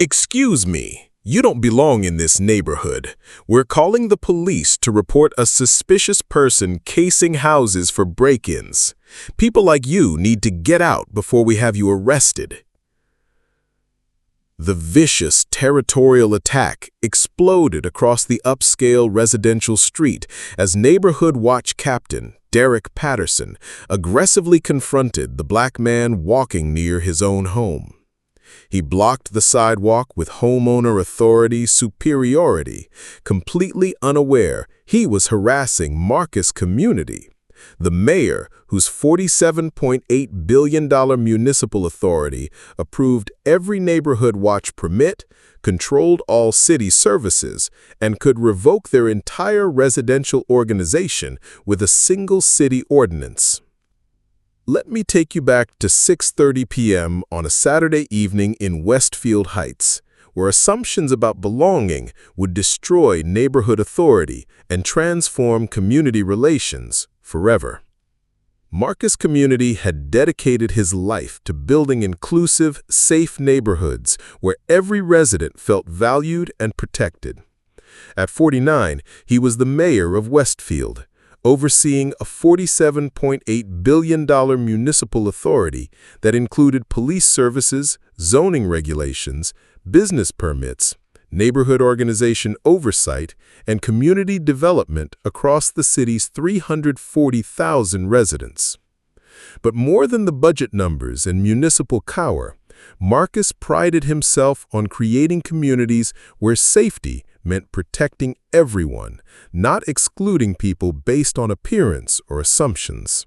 Excuse me, you don't belong in this neighborhood. We're calling the police to report a suspicious person casing houses for break-ins. People like you need to get out before we have you arrested. The vicious territorial attack exploded across the upscale residential street as Neighborhood Watch Captain Derek Patterson aggressively confronted the black man walking near his own home. He blocked the sidewalk with homeowner authority superiority, completely unaware he was harassing Marcus' community. The mayor, whose $47.8 billion municipal authority approved every neighborhood watch permit, controlled all city services, and could revoke their entire residential organization with a single city ordinance. Let me take you back to 6:30 p.m. on a Saturday evening in Westfield Heights, where assumptions about belonging would destroy neighborhood authority and transform community relations forever. Marcus' community had dedicated his life to building inclusive, safe neighborhoods where every resident felt valued and protected. At 49, he was the mayor of Westfield, overseeing a $47.8 billion municipal authority that included police services, zoning regulations, business permits, neighborhood organization oversight, and community development across the city's 340,000 residents. But more than the budget numbers and municipal power, Marcus prided himself on creating communities where safety meant protecting everyone, not excluding people based on appearance or assumptions.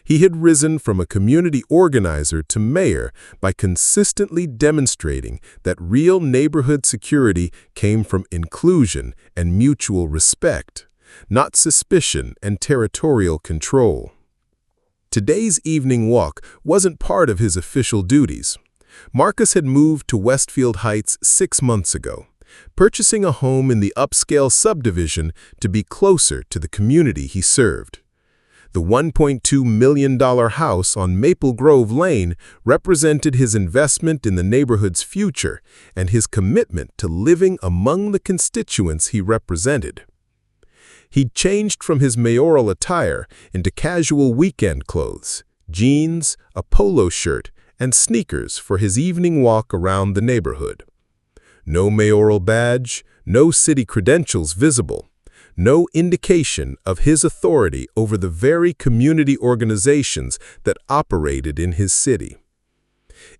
He had risen from a community organizer to mayor by consistently demonstrating that real neighborhood security came from inclusion and mutual respect, not suspicion and territorial control. Today's evening walk wasn't part of his official duties. Marcus had moved to Westfield Heights 6 months ago, purchasing a home in the upscale subdivision to be closer to the community he served. The $1.2 million house on Maple Grove Lane represented his investment in the neighborhood's future and his commitment to living among the constituents he represented. He'd changed from his mayoral attire into casual weekend clothes, jeans, a polo shirt, and sneakers for his evening walk around the neighborhood. No mayoral badge, no city credentials visible. No indication of his authority over the very community organizations that operated in his city.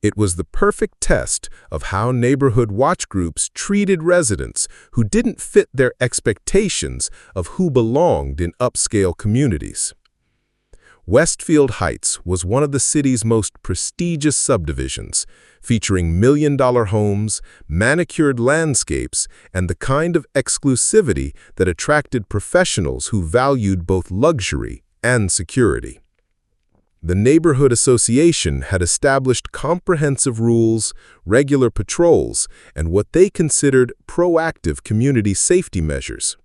It was the perfect test of how neighborhood watch groups treated residents who didn't fit their expectations of who belonged in upscale communities. Westfield Heights was one of the city's most prestigious subdivisions, featuring million-dollar homes, manicured landscapes, and the kind of exclusivity that attracted professionals who valued both luxury and security. The neighborhood association had established comprehensive rules, regular patrols, and what they considered proactive community safety measures.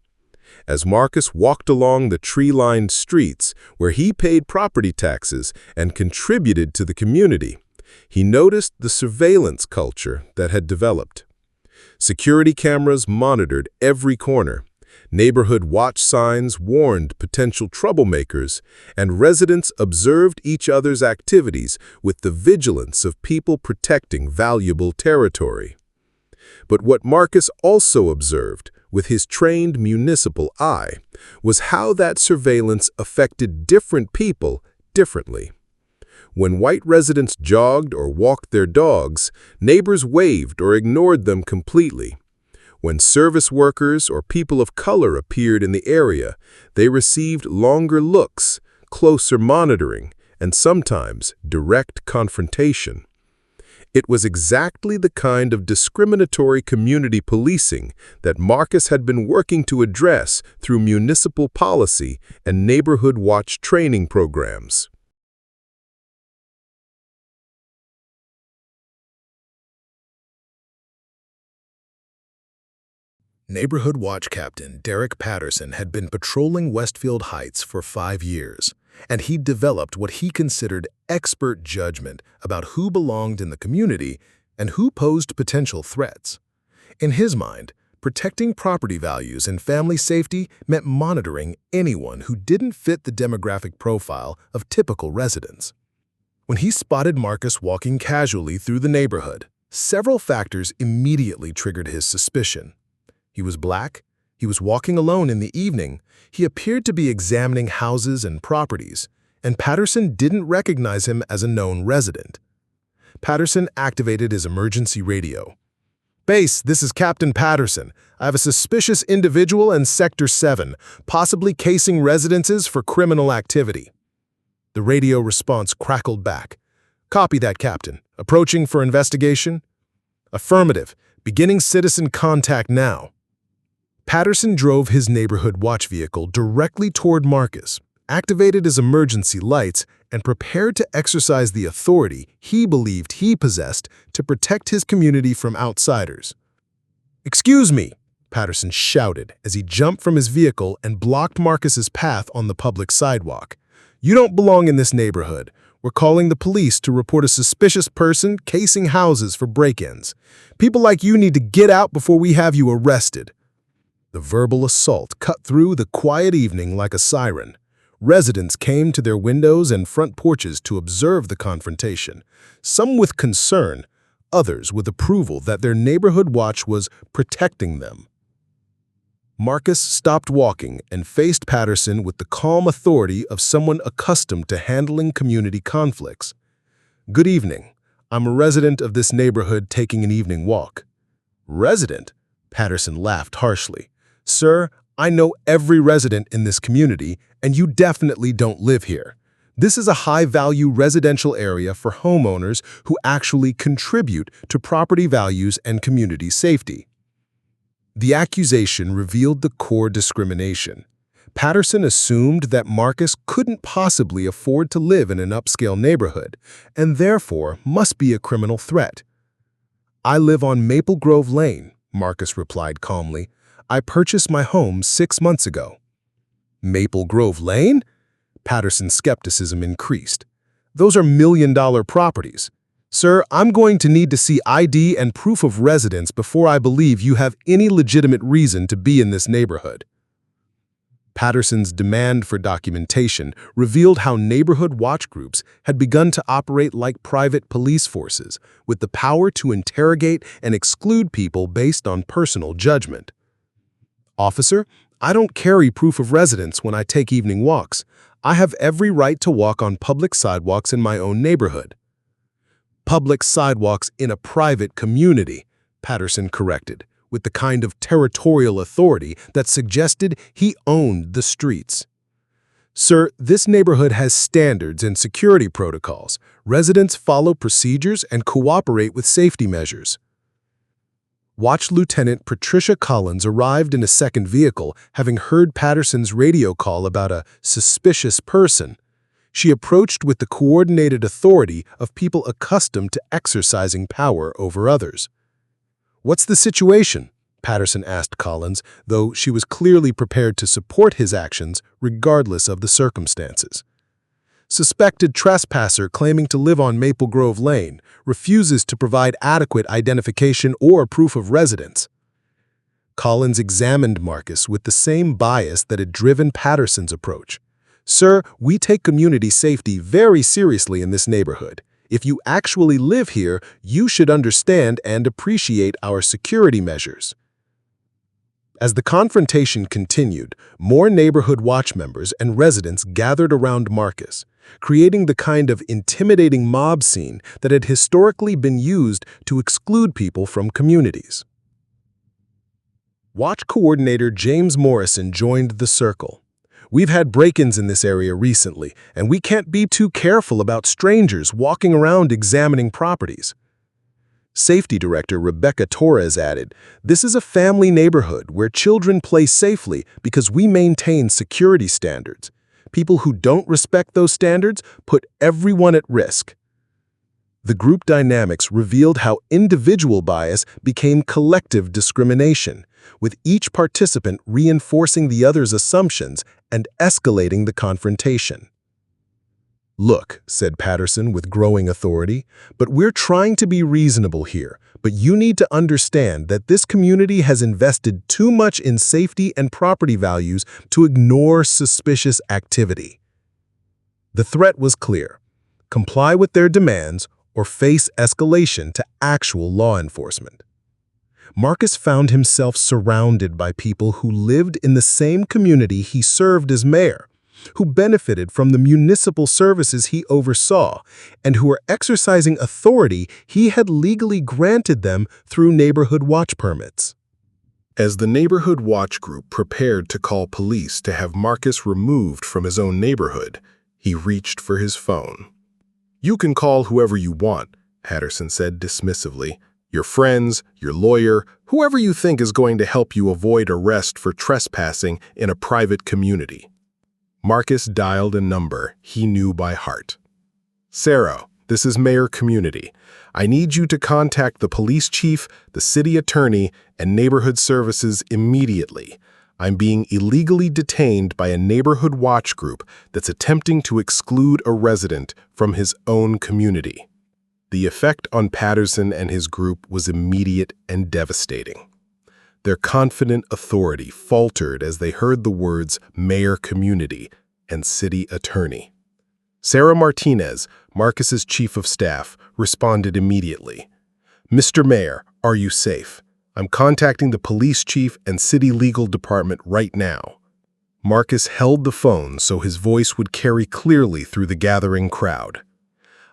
As Marcus walked along the tree-lined streets where he paid property taxes and contributed to the community, he noticed the surveillance culture that had developed. Security cameras monitored every corner, neighborhood watch signs warned potential troublemakers, and residents observed each other's activities with the vigilance of people protecting valuable territory. But what Marcus also observed, with his trained municipal eye, was how that surveillance affected different people differently. When white residents jogged or walked their dogs, neighbors waved or ignored them completely. When service workers or people of color appeared in the area, they received longer looks, closer monitoring, and sometimes direct confrontation. It was exactly the kind of discriminatory community policing that Marcus had been working to address through municipal policy and neighborhood watch training programs. Neighborhood Watch Captain Derek Patterson had been patrolling Westfield Heights for 5 years, and he'd developed what he considered expert judgment about who belonged in the community and who posed potential threats. In his mind, protecting property values and family safety meant monitoring anyone who didn't fit the demographic profile of typical residents. When he spotted Marcus walking casually through the neighborhood, several factors immediately triggered his suspicion. He was black, he was walking alone in the evening, he appeared to be examining houses and properties, and Patterson didn't recognize him as a known resident. Patterson activated his emergency radio. "Base, this is Captain Patterson. I have a suspicious individual in Sector 7, possibly casing residences for criminal activity." The radio response crackled back. "Copy that, Captain. Approaching for investigation?" "Affirmative. Beginning citizen contact now." Patterson drove his neighborhood watch vehicle directly toward Marcus, activated his emergency lights, and prepared to exercise the authority he believed he possessed to protect his community from outsiders. "Excuse me," Patterson shouted as he jumped from his vehicle and blocked Marcus's path on the public sidewalk. "You don't belong in this neighborhood. We're calling the police to report a suspicious person casing houses for break-ins. People like you need to get out before we have you arrested." The verbal assault cut through the quiet evening like a siren. Residents came to their windows and front porches to observe the confrontation, some with concern, others with approval that their neighborhood watch was protecting them. Marcus stopped walking and faced Patterson with the calm authority of someone accustomed to handling community conflicts. "Good evening. I'm a resident of this neighborhood taking an evening walk." "Resident?" Patterson laughed harshly. "Sir, I know every resident in this community, and you definitely don't live here. This is a high-value residential area for homeowners who actually contribute to property values and community safety." The accusation revealed the core discrimination. Patterson assumed that Marcus couldn't possibly afford to live in an upscale neighborhood, and therefore must be a criminal threat. "I live on Maple Grove Lane," Marcus replied calmly. "I purchased my home 6 months ago." "Maple Grove Lane?" Patterson's skepticism increased. "Those are million-dollar properties. Sir, I'm going to need to see ID and proof of residence before I believe you have any legitimate reason to be in this neighborhood." Patterson's demand for documentation revealed how neighborhood watch groups had begun to operate like private police forces, with the power to interrogate and exclude people based on personal judgment. "Officer, I don't carry proof of residence when I take evening walks. I have every right to walk on public sidewalks in my own neighborhood." "Public sidewalks in a private community," Patterson corrected, with the kind of territorial authority that suggested he owned the streets. "Sir, this neighborhood has standards and security protocols. Residents follow procedures and cooperate with safety measures." Watch Lieutenant Patricia Collins arrived in a second vehicle, having heard Patterson's radio call about a suspicious person. She approached with the coordinated authority of people accustomed to exercising power over others. "What's the situation?" Patterson asked Collins, though she was clearly prepared to support his actions regardless of the circumstances. "Suspected trespasser claiming to live on Maple Grove Lane, refuses to provide adequate identification or proof of residence." Collins examined Marcus with the same bias that had driven Patterson's approach. "Sir, we take community safety very seriously in this neighborhood. If you actually live here, you should understand and appreciate our security measures." As the confrontation continued, more neighborhood watch members and residents gathered around Marcus, creating the kind of intimidating mob scene that had historically been used to exclude people from communities. Watch coordinator James Morrison joined the circle. "We've had break-ins in this area recently, and we can't be too careful about strangers walking around examining properties." Safety Director Rebecca Torres added, "This is a family neighborhood where children play safely because we maintain security standards. People who don't respect those standards put everyone at risk." The group dynamics revealed how individual bias became collective discrimination, with each participant reinforcing the other's assumptions and escalating the confrontation. "Look," said Patterson with growing authority, "but we're trying to be reasonable here. But you need to understand that this community has invested too much in safety and property values to ignore suspicious activity." The threat was clear: comply with their demands or face escalation to actual law enforcement. Marcus found himself surrounded by people who lived in the same community he served as mayor, who benefited from the municipal services he oversaw, and who were exercising authority he had legally granted them through neighborhood watch permits. As the Neighborhood Watch Group prepared to call police to have Marcus removed from his own neighborhood, he reached for his phone. "You can call whoever you want," Patterson said dismissively. "Your friends, your lawyer, whoever you think is going to help you avoid arrest for trespassing in a private community." Marcus dialed a number he knew by heart. "Sarah, this is Mayor Community. I need you to contact the police chief, the city attorney, and neighborhood services immediately. I'm being illegally detained by a neighborhood watch group that's attempting to exclude a resident from his own community." The effect on Patterson and his group was immediate and devastating. Their confident authority faltered as they heard the words Mayor Community and City Attorney. Sarah Martinez, Marcus's chief of staff, responded immediately. "Mr. Mayor, are you safe? I'm contacting the police chief and city legal department right now." Marcus held the phone so his voice would carry clearly through the gathering crowd.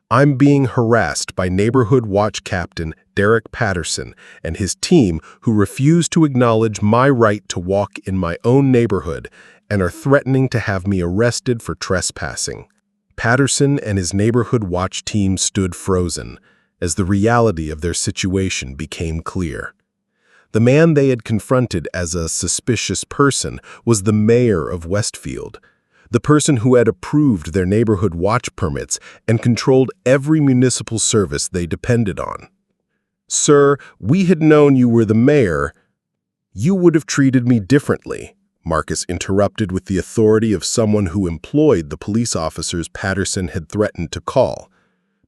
"I'm being harassed by Neighborhood Watch Captain Derek Patterson and his team who refuse to acknowledge my right to walk in my own neighborhood and are threatening to have me arrested for trespassing." Patterson and his Neighborhood Watch team stood frozen as the reality of their situation became clear. The man they had confronted as a suspicious person was the mayor of Westfield, the person who had approved their neighborhood watch permits and controlled every municipal service they depended on. "Sir, we had known you were the mayor. You would have treated me differently," Marcus interrupted with the authority of someone who employed the police officers Patterson had threatened to call.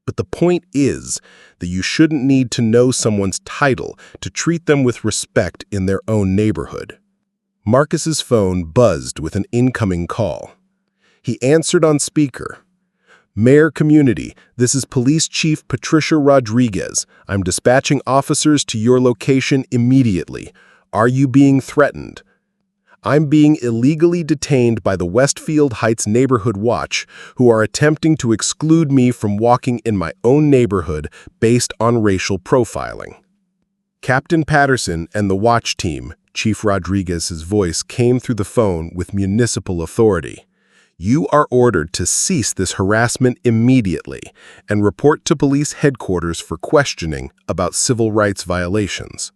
"But the point is that you shouldn't need to know someone's title to treat them with respect in their own neighborhood." Marcus's phone buzzed with an incoming call. He answered on speaker. "Mayor Community, this is Police Chief Patricia Rodriguez. I'm dispatching officers to your location immediately. Are you being threatened?" "I'm being illegally detained by the Westfield Heights Neighborhood Watch, who are attempting to exclude me from walking in my own neighborhood based on racial profiling." Captain Patterson and the watch team, Chief Rodriguez's voice came through the phone with municipal authority. "You are ordered to cease this harassment immediately and report to police headquarters for questioning about civil rights violations."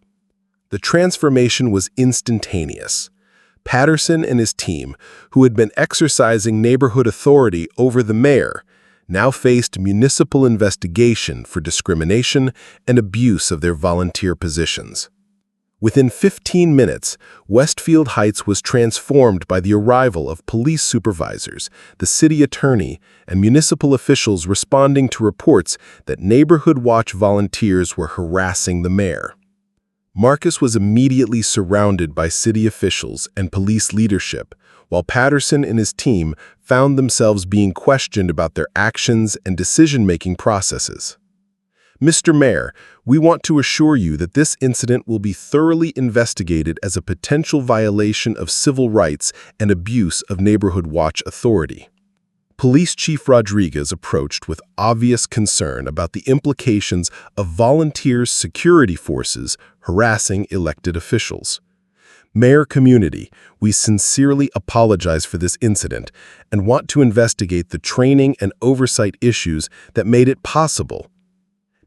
The transformation was instantaneous. Patterson and his team, who had been exercising neighborhood authority over the mayor, now faced municipal investigation for discrimination and abuse of their volunteer positions. Within 15 minutes, Westfield Heights was transformed by the arrival of police supervisors, the city attorney, and municipal officials responding to reports that Neighborhood Watch volunteers were harassing the mayor. Marcus was immediately surrounded by city officials and police leadership, while Patterson and his team found themselves being questioned about their actions and decision-making processes. "Mr. Mayor, we want to assure you that this incident will be thoroughly investigated as a potential violation of civil rights and abuse of Neighborhood Watch authority." Police Chief Rodriguez approached with obvious concern about the implications of volunteers' security forces harassing elected officials. "Mayor Community, we sincerely apologize for this incident and want to investigate the training and oversight issues that made it possible."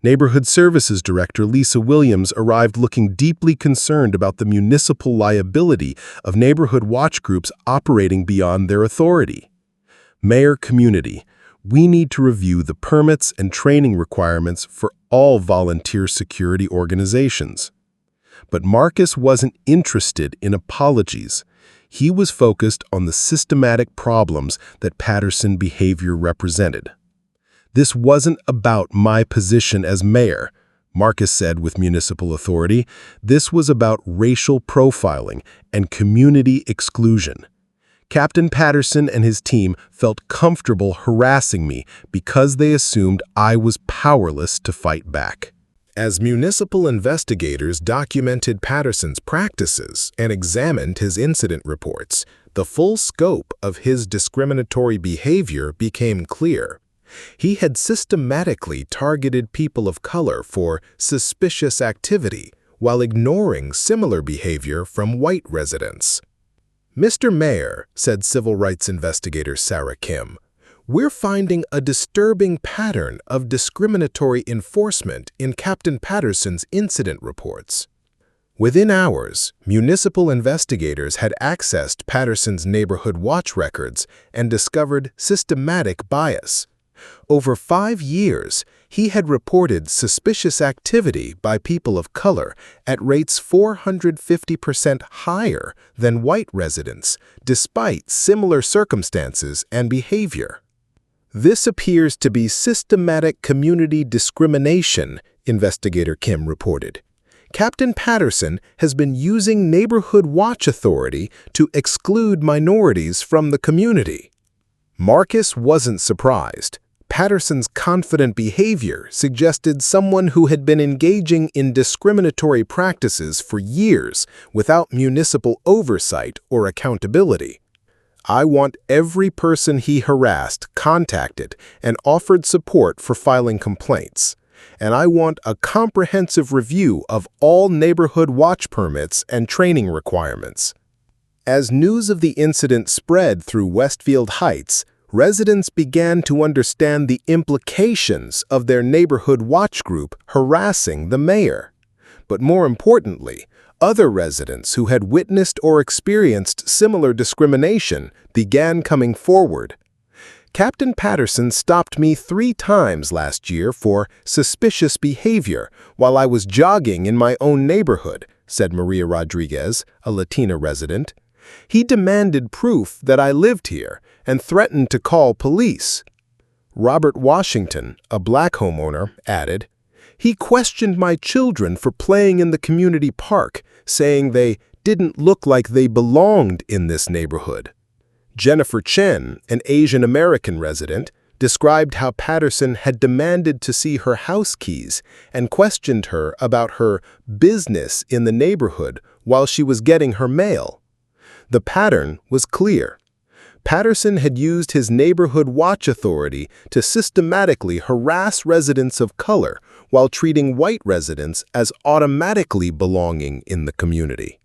Neighborhood Services Director Lisa Williams arrived looking deeply concerned about the municipal liability of neighborhood watch groups operating beyond their authority. "Mayor Community, we need to review the permits and training requirements for all volunteer security organizations." But Marcus wasn't interested in apologies. He was focused on the systematic problems that Patterson behavior represented. This wasn't about my position as mayor, Marcus said with Municipal authority. This was about racial profiling and community exclusion. Captain Patterson and his team felt comfortable harassing me because they assumed I was powerless to fight back. As municipal investigators documented Patterson's practices and examined his incident reports, the full scope of his discriminatory behavior became clear. He had systematically targeted people of color for suspicious activity while ignoring similar behavior from white residents. "Mr. Mayor," said civil rights investigator Sarah Kim, "we're finding a disturbing pattern of discriminatory enforcement in Captain Patterson's incident reports." Within hours, municipal investigators had accessed Patterson's neighborhood watch records and discovered systematic bias. Over 5 years, he had reported suspicious activity by people of color at rates 450% higher than white residents, despite similar circumstances and behavior. "This appears to be systematic community discrimination," investigator Kim reported. "Captain Patterson has been using Neighborhood Watch authority to exclude minorities from the community." Marcus wasn't surprised. Patterson's confident behavior suggested someone who had been engaging in discriminatory practices for years without municipal oversight or accountability. "I want every person he harassed contacted and offered support for filing complaints. And I want a comprehensive review of all neighborhood watch permits and training requirements." As news of the incident spread through Westfield Heights, residents began to understand the implications of their neighborhood watch group harassing the mayor. But more importantly, other residents who had witnessed or experienced similar discrimination began coming forward. "Captain Patterson stopped me 3 times last year for suspicious behavior while I was jogging in my own neighborhood," said Maria Rodriguez, a Latina resident. "He demanded proof that I lived here and threatened to call police." Robert Washington, a black homeowner, added, "He questioned my children for playing in the community park, saying they didn't look like they belonged in this neighborhood." Jennifer Chen, an Asian American resident, described how Patterson had demanded to see her house keys and questioned her about her business in the neighborhood while she was getting her mail. The pattern was clear. Patterson had used his neighborhood watch authority to systematically harass residents of color while treating white residents as automatically belonging in the community.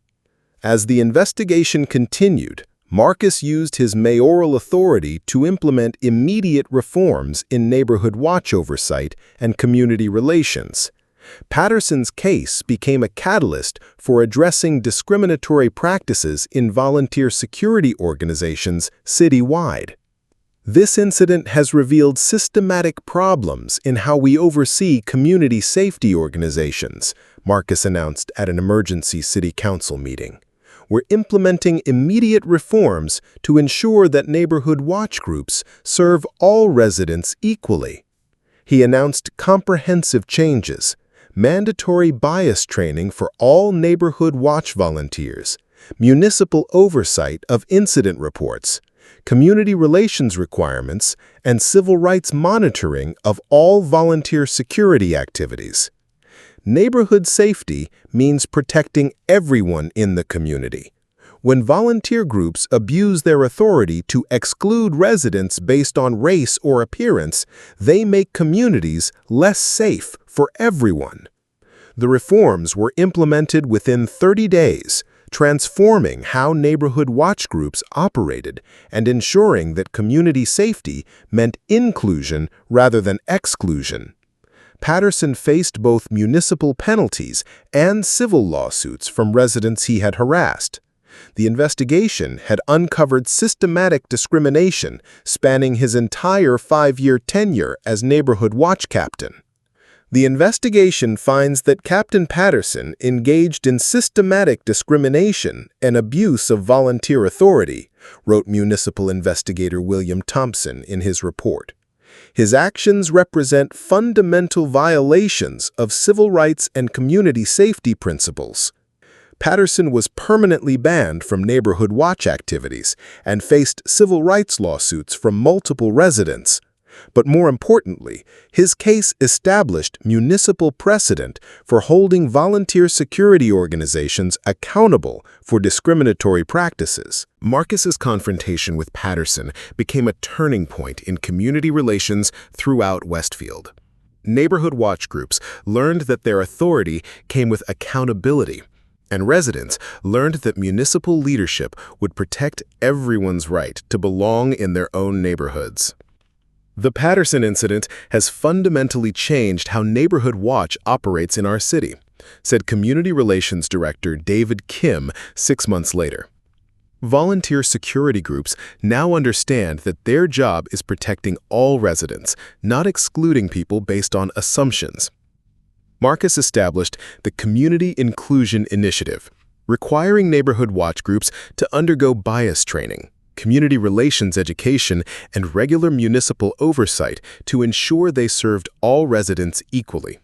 As the investigation continued, Marcus used his mayoral authority to implement immediate reforms in neighborhood watch oversight and community relations. Patterson's case became a catalyst for addressing discriminatory practices in volunteer security organizations citywide. This incident has revealed systematic problems in how we oversee community safety organizations, Marcus announced at an emergency city council meeting. "We're implementing immediate reforms to ensure that neighborhood watch groups serve all residents equally." He announced comprehensive changes: mandatory bias training for all neighborhood watch volunteers, municipal oversight of incident reports, community relations requirements, and civil rights monitoring of all volunteer security activities. Neighborhood safety means protecting everyone in the community. When volunteer groups abuse their authority to exclude residents based on race or appearance, they make communities less safe for everyone. The reforms were implemented within 30 days, transforming how neighborhood watch groups operated and ensuring that community safety meant inclusion rather than exclusion. Patterson faced both municipal penalties and civil lawsuits from residents he had harassed. The investigation had uncovered systematic discrimination spanning his entire 5-year tenure as neighborhood watch captain. The investigation finds that Captain Patterson engaged in systematic discrimination and abuse of volunteer authority, wrote municipal investigator William Thompson in his report. His actions represent fundamental violations of civil rights and community safety principles. Patterson was permanently banned from neighborhood watch activities and faced civil rights lawsuits from multiple residents. But more importantly, his case established municipal precedent for holding volunteer security organizations accountable for discriminatory practices. Marcus's confrontation with Patterson became a turning point in community relations throughout Westfield. Neighborhood watch groups learned that their authority came with accountability, and residents learned that municipal leadership would protect everyone's right to belong in their own neighborhoods. The Patterson incident has fundamentally changed how Neighborhood Watch operates in our city, said Community Relations Director David Kim 6 months later. Volunteer security groups now understand that their job is protecting all residents, not excluding people based on assumptions. Marcus established the Community Inclusion Initiative, requiring neighborhood watch groups to undergo bias training, community relations education, and regular municipal oversight to ensure they served all residents equally.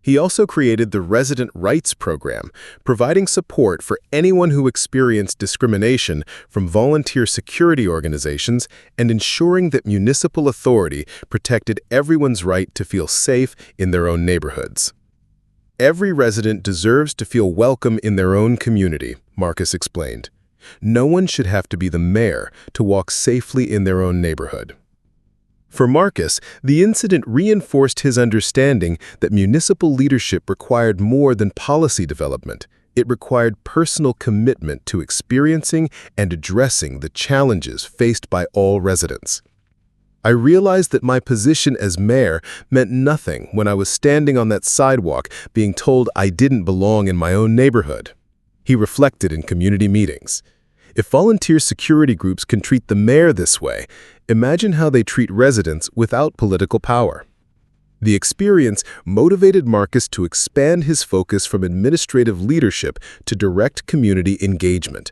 He also created the Resident Rights Program, providing support for anyone who experienced discrimination from volunteer security organizations and ensuring that municipal authority protected everyone's right to feel safe in their own neighborhoods. Every resident deserves to feel welcome in their own community, Marcus explained. No one should have to be the mayor to walk safely in their own neighborhood. For Marcus, the incident reinforced his understanding that municipal leadership required more than policy development. It required personal commitment to experiencing and addressing the challenges faced by all residents. I realized that my position as mayor meant nothing when I was standing on that sidewalk being told I didn't belong in my own neighborhood. He reflected in community meetings. If volunteer security groups can treat the mayor this way, imagine how they treat residents without political power. The experience motivated Marcus to expand his focus from administrative leadership to direct community engagement.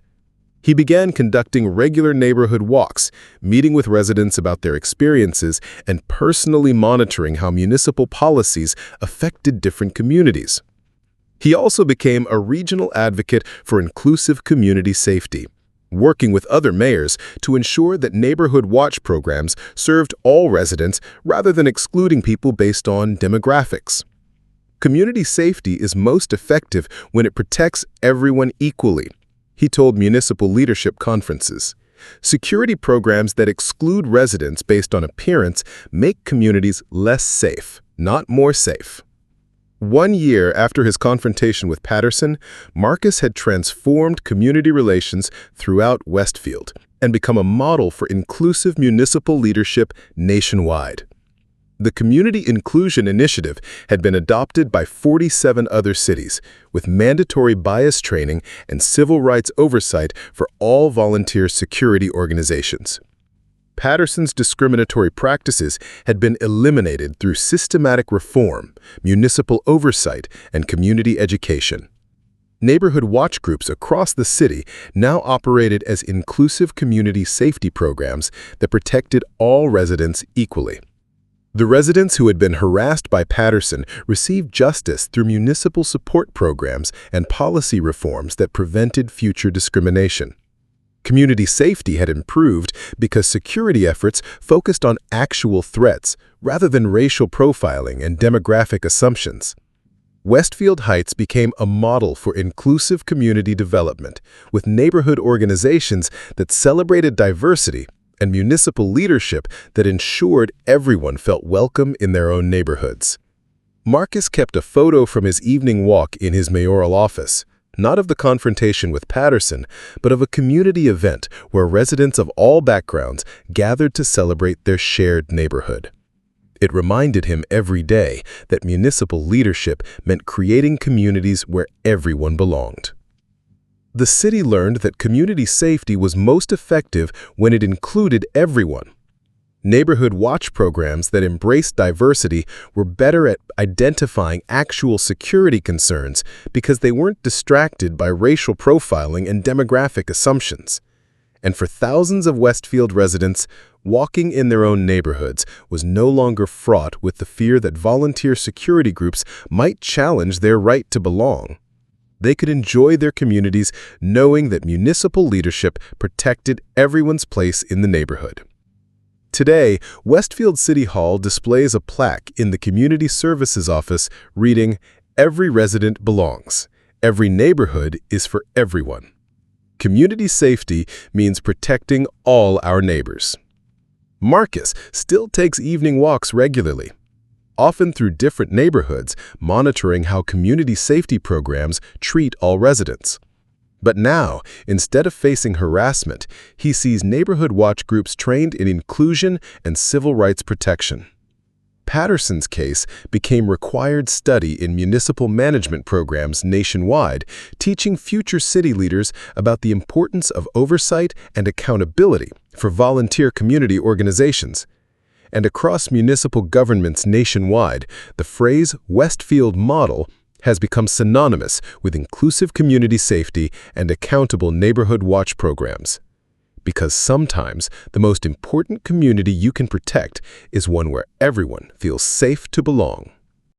He began conducting regular neighborhood walks, meeting with residents about their experiences, and personally monitoring how municipal policies affected different communities. He also became a regional advocate for inclusive community safety, working with other mayors to ensure that neighborhood watch programs served all residents rather than excluding people based on demographics. Community safety is most effective when it protects everyone equally, he told municipal leadership conferences. Security programs that exclude residents based on appearance make communities less safe, not more safe. 1 year after his confrontation with Patterson, Marcus had transformed community relations throughout Westfield and become a model for inclusive municipal leadership nationwide. The Community Inclusion Initiative had been adopted by 47 other cities, with mandatory bias training and civil rights oversight for all volunteer security organizations. Patterson's discriminatory practices had been eliminated through systematic reform, municipal oversight, and community education. Neighborhood watch groups across the city now operated as inclusive community safety programs that protected all residents equally. The residents who had been harassed by Patterson received justice through municipal support programs and policy reforms that prevented future discrimination. Community safety had improved because security efforts focused on actual threats rather than racial profiling and demographic assumptions. Westfield Heights became a model for inclusive community development, with neighborhood organizations that celebrated diversity and municipal leadership that ensured everyone felt welcome in their own neighborhoods. Marcus kept a photo from his evening walk in his mayoral office, not of the confrontation with Patterson, but of a community event where residents of all backgrounds gathered to celebrate their shared neighborhood. It reminded him every day that municipal leadership meant creating communities where everyone belonged. The city learned that community safety was most effective when it included everyone. Neighborhood watch programs that embraced diversity were better at identifying actual security concerns because they weren't distracted by racial profiling and demographic assumptions. And for thousands of Westfield residents, walking in their own neighborhoods was no longer fraught with the fear that volunteer security groups might challenge their right to belong. They could enjoy their communities knowing that municipal leadership protected everyone's place in the neighborhood. Today, Westfield City Hall displays a plaque in the Community Services Office reading, "Every resident belongs. Every neighborhood is for everyone." Community safety means protecting all our neighbors. Marcus still takes evening walks regularly, often through different neighborhoods, monitoring how community safety programs treat all residents. But now, instead of facing harassment, he sees neighborhood watch groups trained in inclusion and civil rights protection. Patterson's case became required study in municipal management programs nationwide, teaching future city leaders about the importance of oversight and accountability for volunteer community organizations. And across municipal governments nationwide, the phrase Westfield model has become synonymous with inclusive community safety and accountable neighborhood watch programs. Because sometimes the most important community you can protect is one where everyone feels safe to belong.